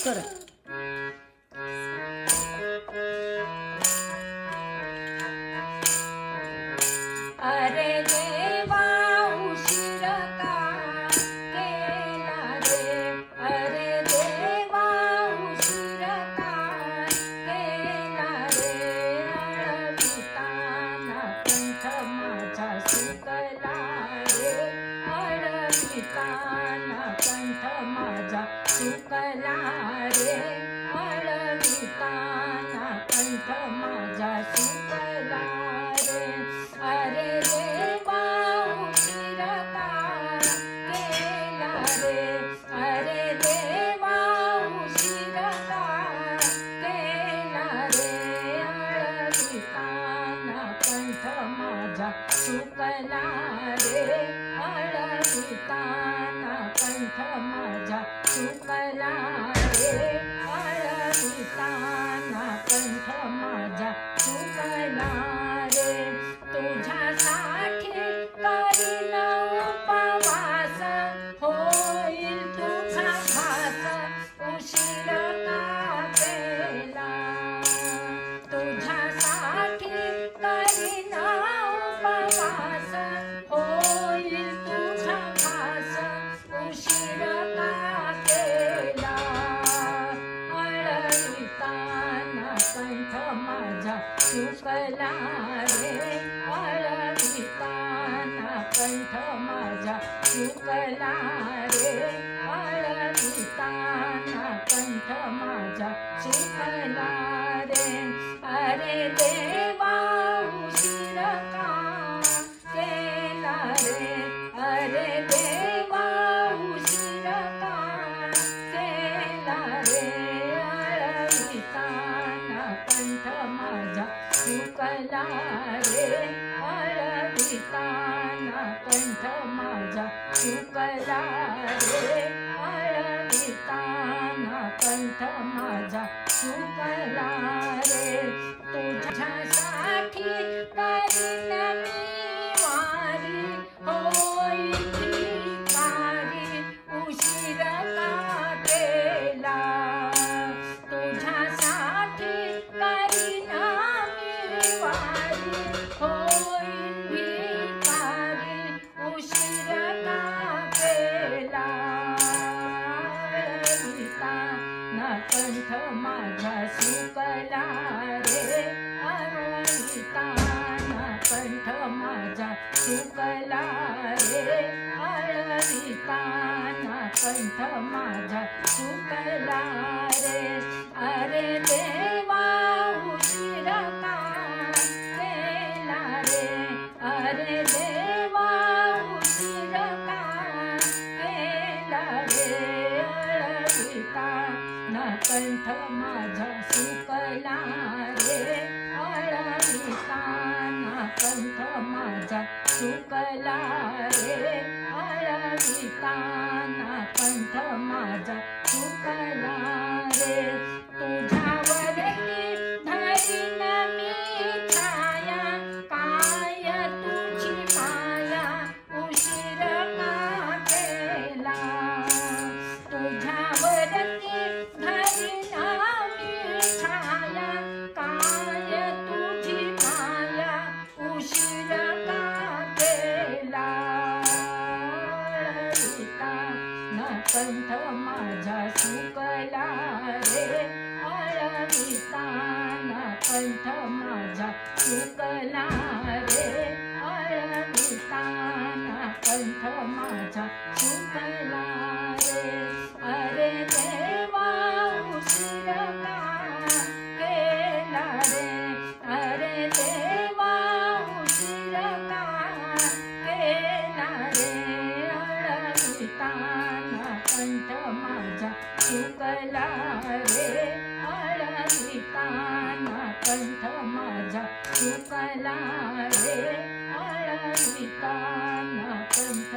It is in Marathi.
कर. अरे देवा उशीर का केला रे, अरे देवा उशीर का केला रे, अळविताना कंठ माझा सुकला रे, अळविताना कंठ माझा सुकला रे, अळविताना कंठ माझा सुकला रे. अरे देवा उशीर का केला रे, अरे देवा उशीर का केला रे, अळविताना कंठ माझा सुकला रे, अळविताना कंठ माझा सुकला रे, अळविताना कंठ माझा सुकला रे. तुझ्यासाठी करीन उपवास, होईल तुझा भास उशीर का केला. तुझ्यासाठी करीन उपवास, होईल तुझा भास उशीर का केला. अळविताना कंठ माझा सुकला रे, अळविताना कंठ माझा सुकला रे, अळविताना कंठ माझा सुकला रे. अरे देवा उशीर का केला रे, अरे देवा उशीर का केला रे, अळविताना कंठ माझा सुकला रे, अळविताना कंठ माझा सुकला रे, अळविताना कंठ माझा सुकला रे. तुझ्यासाठी करीन मी वारी, होईल भिकारी उशीर का केला. तुझ्यासाठी करीन मी वारी, होईल भिकारी उशीर का केला. अळविताना कंठ माझा सुकला रे, अळविताना कंठ माझा सुकला रे, अळविताना कंठ माझा सुकला रे. अरे देवा उशीर का केला रे, अरे देवा उशीर का केला रे, अळविताना कंठ माझा सुकला रे, अळविताना कंठ माझा सुकला रे, अळविताना कंठ माझा सुकला रे. तुझ्यावरती धरीन मी छाया, काय तुझी माया उशीर का केला. तुझ्यावरती धरीन मी छाया, काय तुझी माया उशीर का केला. अळविताना कंठ माझा सुकला रे, अळविताना कंठ माझा सुकला रे, अळविताना कंठ माझा सुकला रे. अरे देवा उशीर का केला रे, अरे देवा उशीर का केला रे, अळविताना कंठ माझा सुकला रे, अळविताना कंठ माझा सुकला रे, अळविताना कंठ